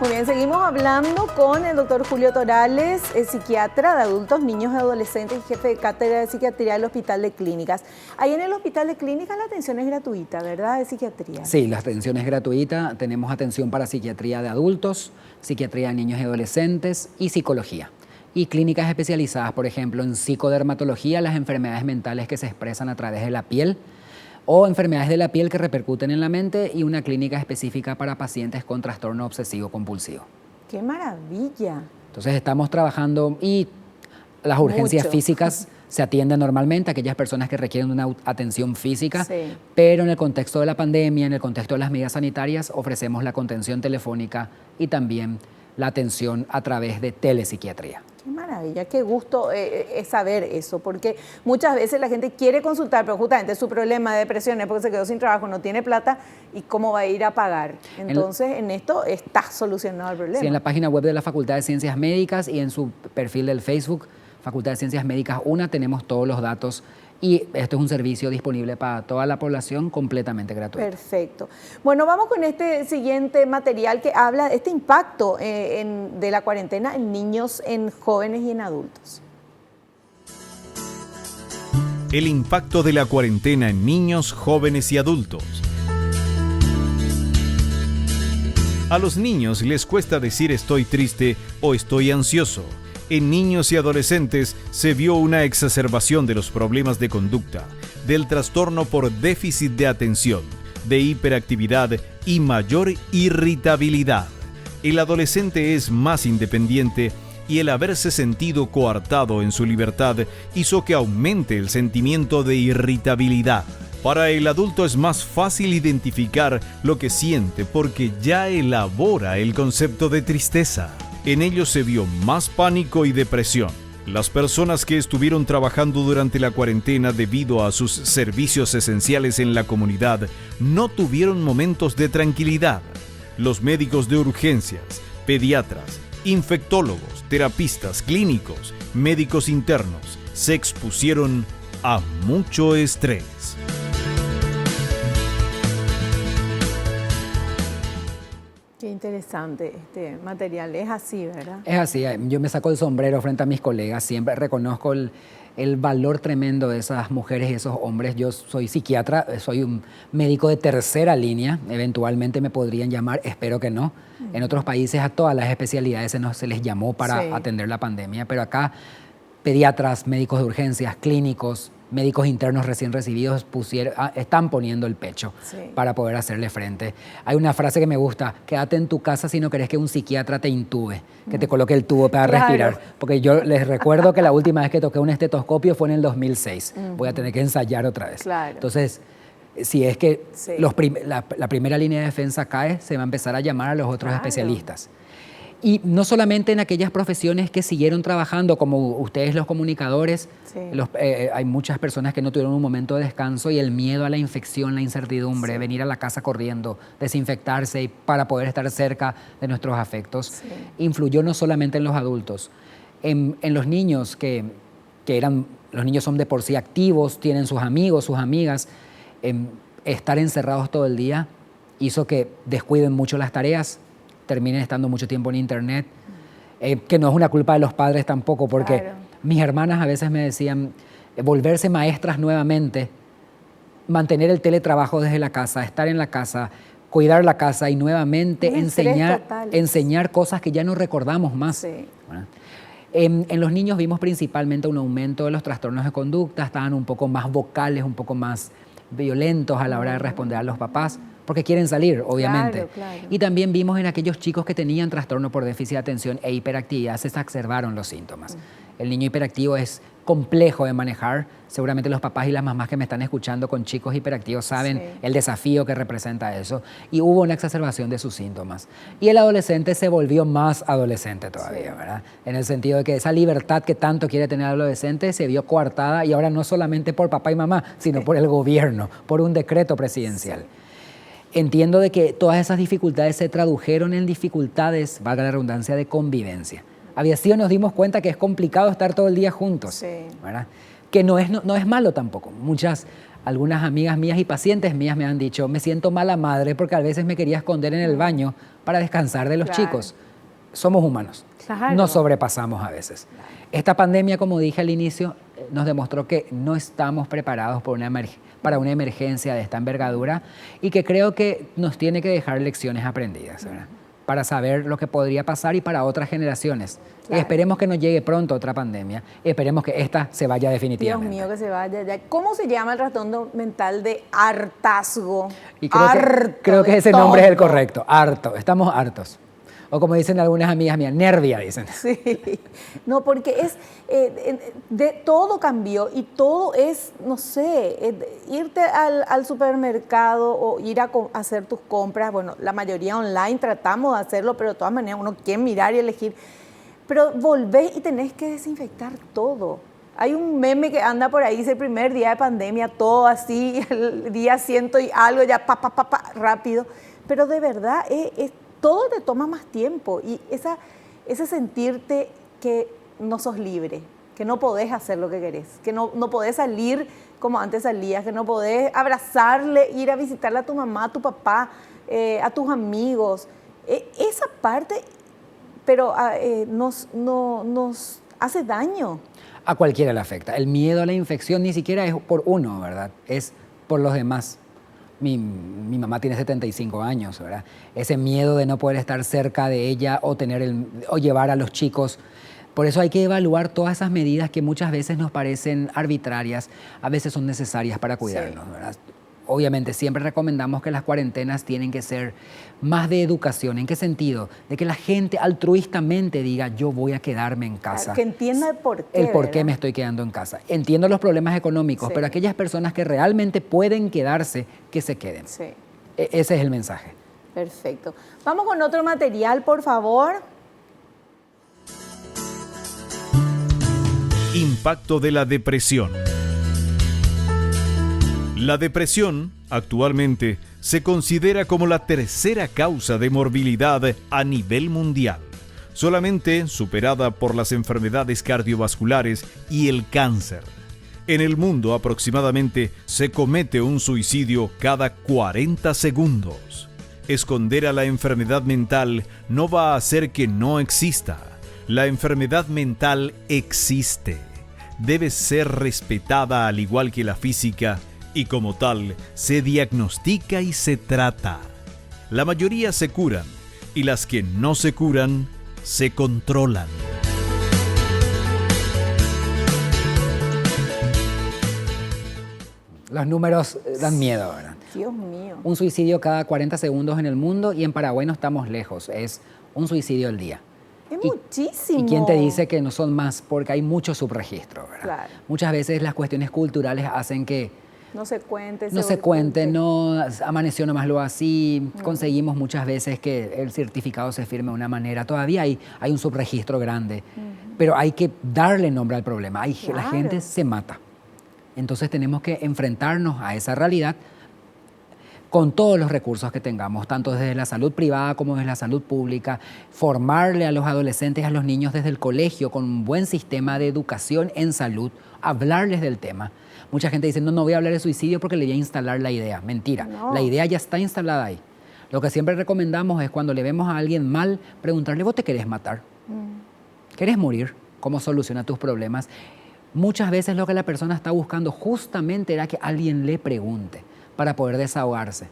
Speaker 2: Muy bien, seguimos hablando con el doctor Julio Torales, psiquiatra de adultos, niños y adolescentes y jefe de cátedra de psiquiatría del Hospital de Clínicas. Ahí en el Hospital de Clínicas la atención es gratuita, ¿verdad? De psiquiatría.
Speaker 3: Sí, la atención es gratuita. Tenemos atención para psiquiatría de adultos, psiquiatría de niños y adolescentes y psicología. y clínicas especializadas, por ejemplo, en psicodermatología, las enfermedades mentales que se expresan a través de la piel, o enfermedades de la piel que repercuten en la mente, y una clínica específica para pacientes con trastorno obsesivo compulsivo.
Speaker 2: ¡Qué maravilla!
Speaker 3: Entonces estamos trabajando y las urgencias
Speaker 2: Mucho.
Speaker 3: físicas se atienden normalmente a aquellas personas que requieren una atención física,
Speaker 2: Sí.
Speaker 3: pero en el contexto de la pandemia, en el contexto de las medidas sanitarias, ofrecemos la contención telefónica y también la atención a través de telepsiquiatría.
Speaker 2: Qué maravilla, qué gusto es saber eso, porque muchas veces la gente quiere consultar, pero justamente su problema de depresión es porque se quedó sin trabajo, no tiene plata, y cómo va a ir a pagar. Entonces, en esto está solucionado el problema.
Speaker 3: Sí, en la página web de la Facultad de Ciencias Médicas y en su perfil del Facebook, Facultad de Ciencias Médicas 1, tenemos todos los datos, y esto es un servicio disponible para toda la población, completamente gratuito.
Speaker 2: Perfecto. Bueno, vamos con este siguiente material que habla de este impacto de la cuarentena en niños, en jóvenes y en adultos.
Speaker 1: El impacto de la cuarentena en niños, jóvenes y adultos. A los niños les cuesta decir estoy triste o estoy ansioso. En niños y adolescentes se vio una exacerbación de los problemas de conducta, del trastorno por déficit de atención, de hiperactividad y mayor irritabilidad. El adolescente es más independiente y el haberse sentido coartado en su libertad hizo que aumente el sentimiento de irritabilidad. Para el adulto es más fácil identificar lo que siente porque ya elabora el concepto de tristeza. En ellos se vio más pánico y depresión. Las personas que estuvieron trabajando durante la cuarentena debido a sus servicios esenciales en la comunidad no tuvieron momentos de tranquilidad. Los médicos de urgencias, pediatras, infectólogos, terapistas clínicos, médicos internos se expusieron a mucho estrés.
Speaker 2: Qué interesante este material, es así, ¿verdad?
Speaker 3: Es así, yo me saco el sombrero frente a mis colegas, siempre reconozco el valor tremendo de esas mujeres y esos hombres. Yo soy psiquiatra, soy un médico de tercera línea, eventualmente me podrían llamar, espero que no. En otros países a todas las especialidades se les llamó para atender la pandemia, pero acá pediatras, médicos de urgencias, clínicos, médicos internos recién recibidos están poniendo el pecho para poder hacerle frente. Hay una frase que me gusta: quédate en tu casa si no querés que un psiquiatra te intube, que te coloque el tubo para respirar. Porque yo les recuerdo que la última vez que toqué un estetoscopio fue en el 2006. Voy a tener que ensayar otra vez. Entonces, si es que la primera línea de defensa cae, se va a empezar a llamar a los otros especialistas. Y no solamente en aquellas profesiones que siguieron trabajando, como ustedes los comunicadores, hay muchas personas que no tuvieron un momento de descanso, y el miedo a la infección, la incertidumbre, venir a la casa corriendo, desinfectarse y para poder estar cerca de nuestros afectos, influyó no solamente en los adultos, en los niños los niños son de por sí activos, tienen sus amigos, sus amigas. Estar encerrados todo el día hizo que descuiden mucho las tareas, terminen estando mucho tiempo en internet, que no es una culpa de los padres tampoco, porque mis hermanas a veces me decían, volverse maestras nuevamente, mantener el teletrabajo desde la casa, estar en la casa, cuidar la casa y nuevamente enseñar cosas que ya no recordamos más. Bueno, en los niños vimos principalmente un aumento de los trastornos de conducta, estaban un poco más vocales, un poco más violentos a la hora de responder a los papás, porque quieren salir, obviamente. Y también vimos en aquellos chicos que tenían trastorno por déficit de atención e hiperactividad, se exacerbaron los síntomas. El niño hiperactivo es complejo de manejar. Seguramente los papás y las mamás que me están escuchando con chicos hiperactivos saben el desafío que representa eso. Y hubo una exacerbación de sus síntomas. Y el adolescente se volvió más adolescente todavía, ¿verdad? En el sentido de que esa libertad que tanto quiere tener el adolescente se vio coartada, y ahora no solamente por papá y mamá, sino por el gobierno, por un decreto presidencial. Entiendo de que todas esas dificultades se tradujeron en dificultades, valga la redundancia, de convivencia. Había sido, nos dimos cuenta que es complicado estar todo el día juntos, ¿verdad? Que no es malo tampoco. Algunas amigas mías y pacientes mías me han dicho, me siento mala madre porque a veces me quería esconder en el baño para descansar de los chicos. Somos humanos, nos sobrepasamos a veces. Esta pandemia, como dije al inicio, nos demostró que no estamos preparados para una emergencia de esta envergadura, y que creo que nos tiene que dejar lecciones aprendidas, ¿verdad? para saber lo que podría pasar y para otras generaciones.
Speaker 2: Claro.
Speaker 3: Esperemos que no llegue pronto otra pandemia. Esperemos que esta se vaya definitivamente.
Speaker 2: Dios mío, que se vaya ya. ¿Cómo se llama el trastorno mental de hartazgo?
Speaker 3: Y creo que ese nombre es el correcto. Harto. Estamos hartos. O como dicen algunas amigas mías, nervia, dicen.
Speaker 2: Sí, no, porque de todo cambió y todo es, no sé, irte al supermercado o ir a hacer tus compras, bueno, la mayoría online tratamos de hacerlo, pero de todas maneras uno quiere mirar y elegir, pero volvés y tenés que desinfectar todo. Hay un meme que anda por ahí, dice el primer día de pandemia, todo así, el día 100 y algo, ya rápido, pero de verdad todo te toma más tiempo y ese sentirte que no sos libre, que no podés hacer lo que querés, que no podés salir como antes salías, que no podés abrazarle, ir a visitarle a tu mamá, a tu papá, a tus amigos. Esa parte, pero nos hace daño.
Speaker 3: A cualquiera le afecta. El miedo a la infección ni siquiera es por uno, ¿verdad? Es por los demás. Mi mamá tiene 75 años, ¿verdad? Ese miedo de no poder estar cerca de ella o llevar a los chicos. Por eso hay que evaluar todas esas medidas que muchas veces nos parecen arbitrarias, a veces son necesarias para cuidarnos, sí, ¿verdad? Obviamente siempre recomendamos que las cuarentenas tienen que ser más de educación. ¿En qué sentido? De que la gente altruistamente diga, yo voy a quedarme en casa.
Speaker 2: Que entienda el por qué.
Speaker 3: El por qué me estoy quedando en casa. Entiendo los problemas económicos, sí, pero aquellas personas que realmente pueden quedarse, que se queden.
Speaker 2: Sí.
Speaker 3: Ese es el mensaje.
Speaker 2: Perfecto. Vamos con otro material, por favor.
Speaker 1: Impacto de la depresión. La depresión, actualmente, se considera como la tercera causa de morbilidad a nivel mundial, solamente superada por las enfermedades cardiovasculares y el cáncer. En el mundo aproximadamente se comete un suicidio cada 40 segundos. Esconder a la enfermedad mental no va a hacer que no exista. La enfermedad mental existe. Debe ser respetada al igual que la física y como tal se diagnostica y se trata. La mayoría se curan y las que no se curan se controlan.
Speaker 3: Los números dan miedo, ¿verdad?
Speaker 2: Dios mío.
Speaker 3: Un suicidio cada 40 segundos en el mundo y en Paraguay no estamos lejos. Es un suicidio al día.
Speaker 2: Es muchísimo.
Speaker 3: ¿Y quién te dice que no son más? Porque hay mucho subregistro, ¿verdad?
Speaker 2: Claro.
Speaker 3: Muchas veces las cuestiones culturales hacen que
Speaker 2: no se cuente.
Speaker 3: No amaneció nomás lo así. Conseguimos muchas veces que el certificado se firme de una manera. Todavía hay un subregistro grande. Pero hay que darle nombre al problema.
Speaker 2: Claro.
Speaker 3: La gente se mata. Entonces tenemos que enfrentarnos a esa realidad con todos los recursos que tengamos, tanto desde la salud privada como desde la salud pública, formarle a los adolescentes, a los niños desde el colegio con un buen sistema de educación en salud, hablarles del tema. Mucha gente dice, no voy a hablar de suicidio porque le voy a instalar la idea. Mentira, no. La idea ya está instalada ahí. Lo que siempre recomendamos es cuando le vemos a alguien mal, preguntarle, ¿vos te querés matar? ¿Querés morir? ¿Cómo soluciona tus problemas? Muchas veces lo que la persona está buscando justamente era que alguien le pregunte para poder desahogarse.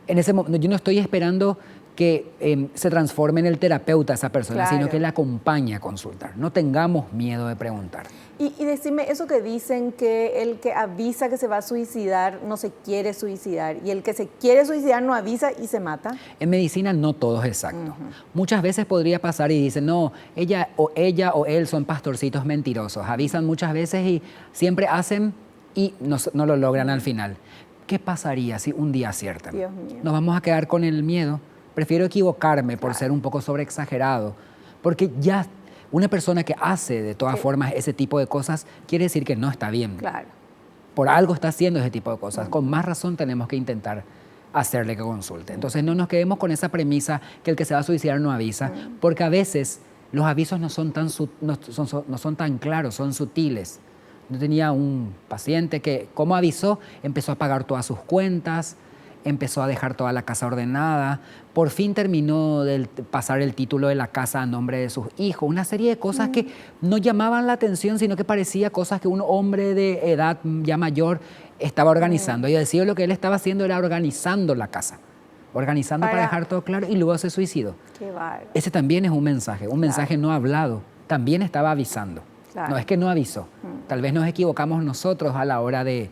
Speaker 3: En ese momento, yo no estoy esperando que se transforme en el terapeuta esa persona, claro, sino que la acompañe a consultar. No tengamos miedo de preguntar.
Speaker 2: Y decime, eso que dicen que el que avisa que se va a suicidar no se quiere suicidar y el que se quiere suicidar no avisa y se mata.
Speaker 3: En medicina no todo es exacto. Muchas veces podría pasar y dicen, no, ella o él son pastorcitos mentirosos. Avisan muchas veces y siempre hacen y no lo logran al final. ¿Qué pasaría si un día aciertan?
Speaker 2: Dios mío.
Speaker 3: Nos vamos a quedar con el miedo. Prefiero equivocarme por ser un poco sobreexagerado, porque ya una persona que hace de todas formas ese tipo de cosas quiere decir que no está bien.
Speaker 2: Claro.
Speaker 3: Por algo está haciendo ese tipo de cosas. Con más razón tenemos que intentar hacerle que consulte. Entonces no nos quedemos con esa premisa que el que se va a suicidar no avisa, porque a veces los avisos no son tan claros, son sutiles. Yo tenía un paciente que, como avisó, empezó a pagar todas sus cuentas, empezó a dejar toda la casa ordenada, por fin terminó de pasar el título de la casa a nombre de sus hijos, una serie de cosas que no llamaban la atención, sino que parecía cosas que un hombre de edad ya mayor estaba organizando. Y decía lo que él estaba haciendo era organizando la casa. organizando para dejar todo claro y luego se suicidó.
Speaker 2: Qué bárbaro.
Speaker 3: Ese también es un mensaje no hablado. También estaba avisando.
Speaker 2: Claro.
Speaker 3: No es que no avisó. Tal vez nos equivocamos nosotros a la hora de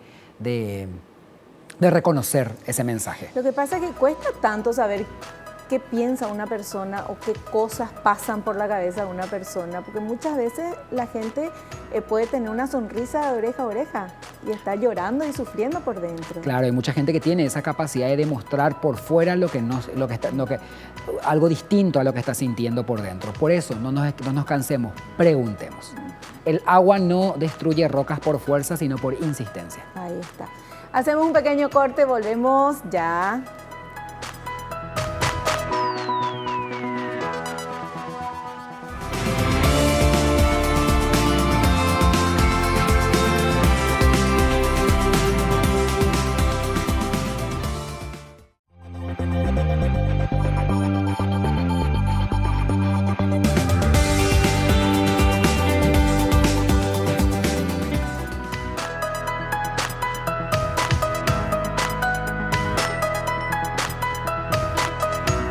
Speaker 3: reconocer ese mensaje.
Speaker 2: Lo que pasa es que cuesta tanto saber qué piensa una persona o qué cosas pasan por la cabeza de una persona, porque muchas veces la gente puede tener una sonrisa de oreja a oreja y está llorando y sufriendo por dentro.
Speaker 3: Claro, hay mucha gente que tiene esa capacidad de demostrar por fuera algo distinto a lo que está sintiendo por dentro. Por eso no nos cansemos, preguntemos. El agua no destruye rocas por fuerza, sino por insistencia.
Speaker 2: Ahí está. Hacemos un pequeño corte, volvemos ya.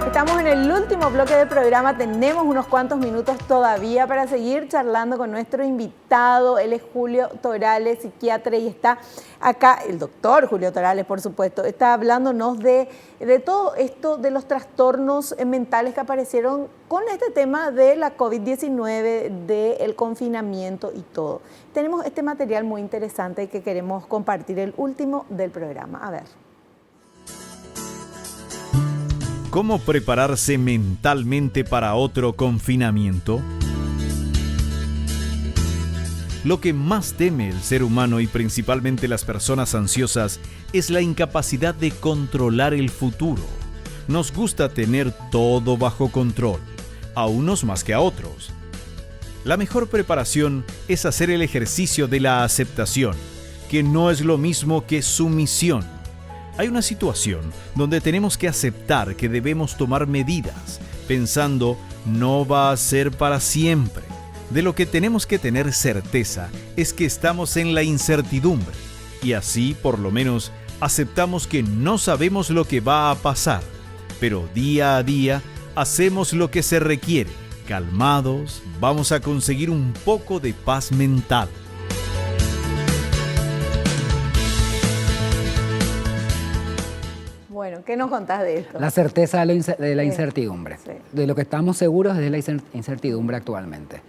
Speaker 2: Estamos en el último bloque del programa, tenemos unos cuantos minutos todavía para seguir charlando con nuestro invitado. Él es Julio Torales, psiquiatra, y está acá, el doctor Julio Torales, por supuesto, está hablándonos de todo esto, de los trastornos mentales que aparecieron con este tema de la COVID-19, del confinamiento y todo. Tenemos este material muy interesante que queremos compartir, el último del programa. A ver.
Speaker 1: ¿Cómo prepararse mentalmente para otro confinamiento? Lo que más teme el ser humano y principalmente las personas ansiosas es la incapacidad de controlar el futuro. Nos gusta tener todo bajo control, a unos más que a otros. La mejor preparación es hacer el ejercicio de la aceptación, que no es lo mismo que sumisión. Hay una situación donde tenemos que aceptar que debemos tomar medidas, pensando no va a ser para siempre. De lo que tenemos que tener certeza es que estamos en la incertidumbre y así por lo menos aceptamos que no sabemos lo que va a pasar, pero día a día hacemos lo que se requiere. Calmados, vamos a conseguir un poco de paz mental.
Speaker 2: Bueno, ¿qué nos contás de esto?
Speaker 3: La certeza de la incertidumbre.
Speaker 2: Sí.
Speaker 3: De lo que estamos seguros es de la incertidumbre actualmente.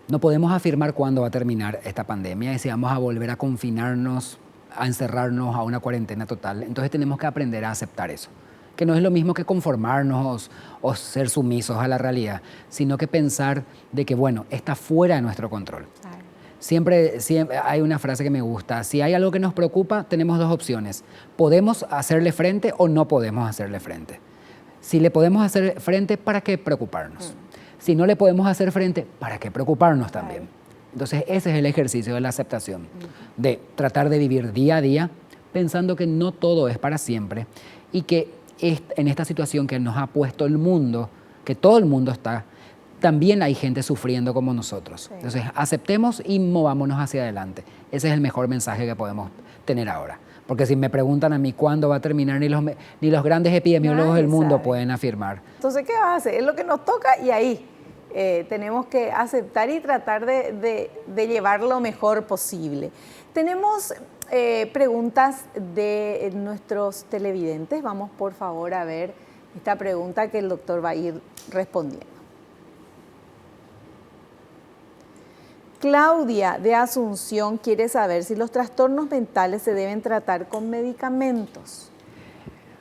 Speaker 3: No podemos afirmar cuándo va a terminar esta pandemia y si vamos a volver a confinarnos, a encerrarnos a una cuarentena total. Entonces tenemos que aprender a aceptar eso. Que no es lo mismo que conformarnos o ser sumisos a la realidad, sino que pensar de que, bueno, está fuera de nuestro control.
Speaker 2: Claro.
Speaker 3: Siempre hay una frase que me gusta: si hay algo que nos preocupa, tenemos dos opciones. Podemos hacerle frente o no podemos hacerle frente. Si le podemos hacer frente, ¿para qué preocuparnos? Si no le podemos hacer frente, ¿para qué preocuparnos también? Entonces ese es el ejercicio de la aceptación, de tratar de vivir día a día pensando que no todo es para siempre y que en esta situación que nos ha puesto el mundo, que todo el mundo está, también hay gente sufriendo como nosotros. Sí. Entonces, aceptemos y movámonos hacia adelante. Ese es el mejor mensaje que podemos tener ahora. Porque si me preguntan a mí cuándo va a terminar, ni los grandes epidemiólogos del mundo pueden afirmar.
Speaker 2: Entonces, ¿qué vas a hacer? Es lo que nos toca y ahí tenemos que aceptar y tratar de llevar lo mejor posible. Tenemos preguntas de nuestros televidentes. Vamos, por favor, a ver esta pregunta que el doctor va a ir respondiendo. Claudia de Asunción quiere saber si los trastornos mentales se deben tratar con medicamentos.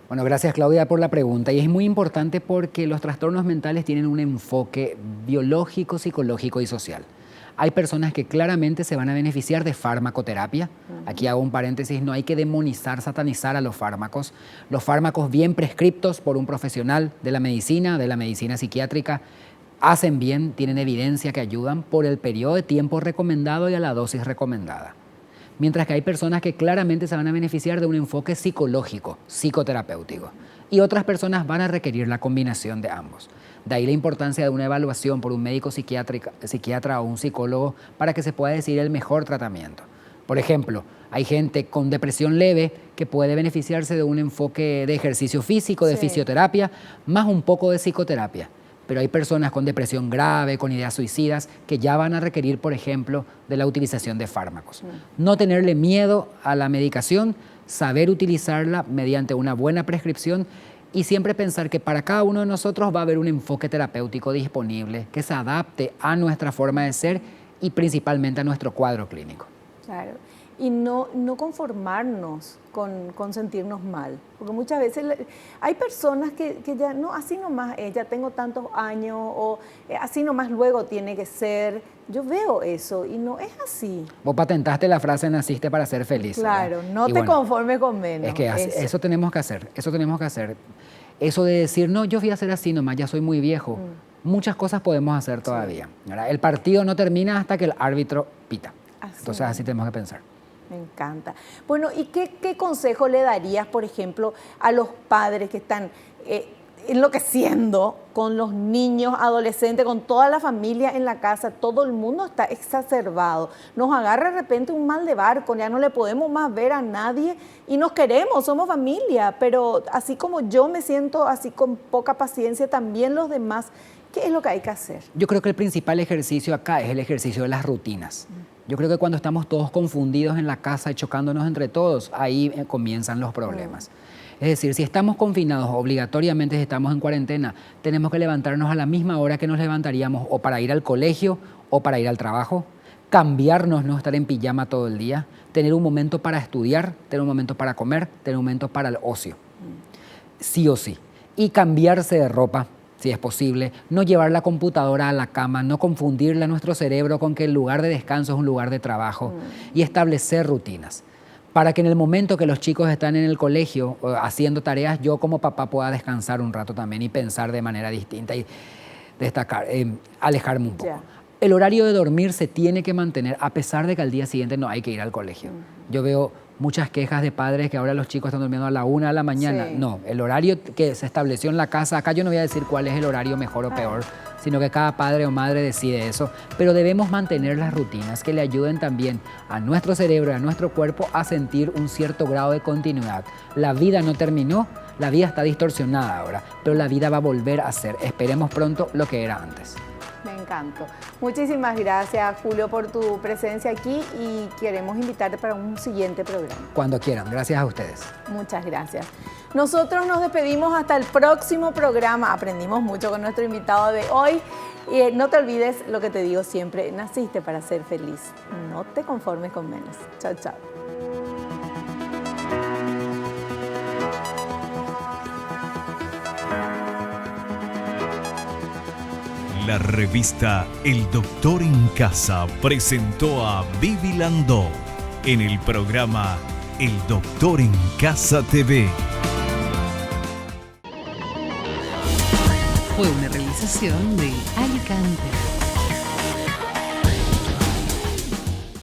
Speaker 3: Bueno, gracias Claudia por la pregunta, y es muy importante porque los trastornos mentales tienen un enfoque biológico, psicológico y social. Hay personas que claramente se van a beneficiar de farmacoterapia. Aquí hago un paréntesis, no hay que demonizar, satanizar a los fármacos. Los fármacos bien prescriptos por un profesional de la medicina psiquiátrica, hacen bien, tienen evidencia que ayudan por el periodo de tiempo recomendado y a la dosis recomendada. Mientras que hay personas que claramente se van a beneficiar de un enfoque psicológico, psicoterapéutico. Y otras personas van a requerir la combinación de ambos. De ahí la importancia de una evaluación por un médico psiquiatra o un psicólogo para que se pueda decidir el mejor tratamiento. Por ejemplo, hay gente con depresión leve que puede beneficiarse de un enfoque de ejercicio físico, de fisioterapia, más un poco de psicoterapia. Pero hay personas con depresión grave, con ideas suicidas, que ya van a requerir, por ejemplo, de la utilización de fármacos. No tenerle miedo a la medicación, saber utilizarla mediante una buena prescripción y siempre pensar que para cada uno de nosotros va a haber un enfoque terapéutico disponible que se adapte a nuestra forma de ser y principalmente a nuestro cuadro clínico.
Speaker 2: Claro. Y no conformarnos con sentirnos mal. Porque muchas veces hay personas que ya, no, así nomás es, ya tengo tantos años, o así nomás luego tiene que ser. Yo veo eso y no es así.
Speaker 3: Vos patentaste la frase naciste para ser feliz.
Speaker 2: Claro,
Speaker 3: ¿verdad?
Speaker 2: no te conformes con menos.
Speaker 3: Es que eso tenemos que hacer, eso tenemos que hacer. Eso de decir, no, yo voy a ser así nomás, ya soy muy viejo. Muchas cosas podemos hacer todavía. ¿Verdad? El partido no termina hasta que el árbitro pita. Entonces así tenemos que pensar.
Speaker 2: Me encanta. Bueno, ¿y qué consejo le darías, por ejemplo, a los padres que están enloqueciendo con los niños, adolescentes, con toda la familia en la casa? Todo el mundo está exacerbado. Nos agarra de repente un mal de barco, ya no le podemos más ver a nadie y nos queremos, somos familia, pero así como yo me siento así con poca paciencia, también los demás. ¿Qué es lo que hay que hacer? Yo
Speaker 3: creo que el principal ejercicio acá es el ejercicio de las rutinas. Yo creo que cuando estamos todos confundidos en la casa y chocándonos entre todos, ahí comienzan los problemas. Es decir, si estamos confinados, obligatoriamente si estamos en cuarentena, tenemos que levantarnos a la misma hora que nos levantaríamos o para ir al colegio o para ir al trabajo, cambiarnos, no estar en pijama todo el día, tener un momento para estudiar, tener un momento para comer, tener un momento para el ocio. Sí o sí. Y cambiarse de ropa, si es posible, no llevar la computadora a la cama, no confundirle a nuestro cerebro con que el lugar de descanso es un lugar de trabajo y establecer rutinas para que en el momento que los chicos están en el colegio haciendo tareas, yo como papá pueda descansar un rato también y pensar de manera distinta y destacar, alejarme un poco. El horario de dormir se tiene que mantener a pesar de que al día siguiente no hay que ir al colegio. Yo veo muchas quejas de padres que ahora los chicos están durmiendo a la 1 de la mañana. No, el horario que se estableció en la casa, acá yo no voy a decir cuál es el horario mejor o peor, sino que cada padre o madre decide eso, pero debemos mantener las rutinas que le ayuden también a nuestro cerebro y a nuestro cuerpo a sentir un cierto grado de continuidad. La vida no terminó, la vida está distorsionada ahora, pero la vida va a volver a ser, esperemos pronto, lo que era antes.
Speaker 2: Me encantó. Muchísimas gracias, Julio, por tu presencia aquí y queremos invitarte para un siguiente programa.
Speaker 3: Cuando quieran. Gracias a ustedes.
Speaker 2: Muchas gracias. Nosotros nos despedimos hasta el próximo programa. Aprendimos mucho con nuestro invitado de hoy. Y no te olvides lo que te digo siempre, naciste para ser feliz. No te conformes con menos. Chao, chao.
Speaker 1: La revista El Doctor en Casa presentó a Vivi Landó en el programa El Doctor en Casa TV.
Speaker 4: Fue una realización de Alicante.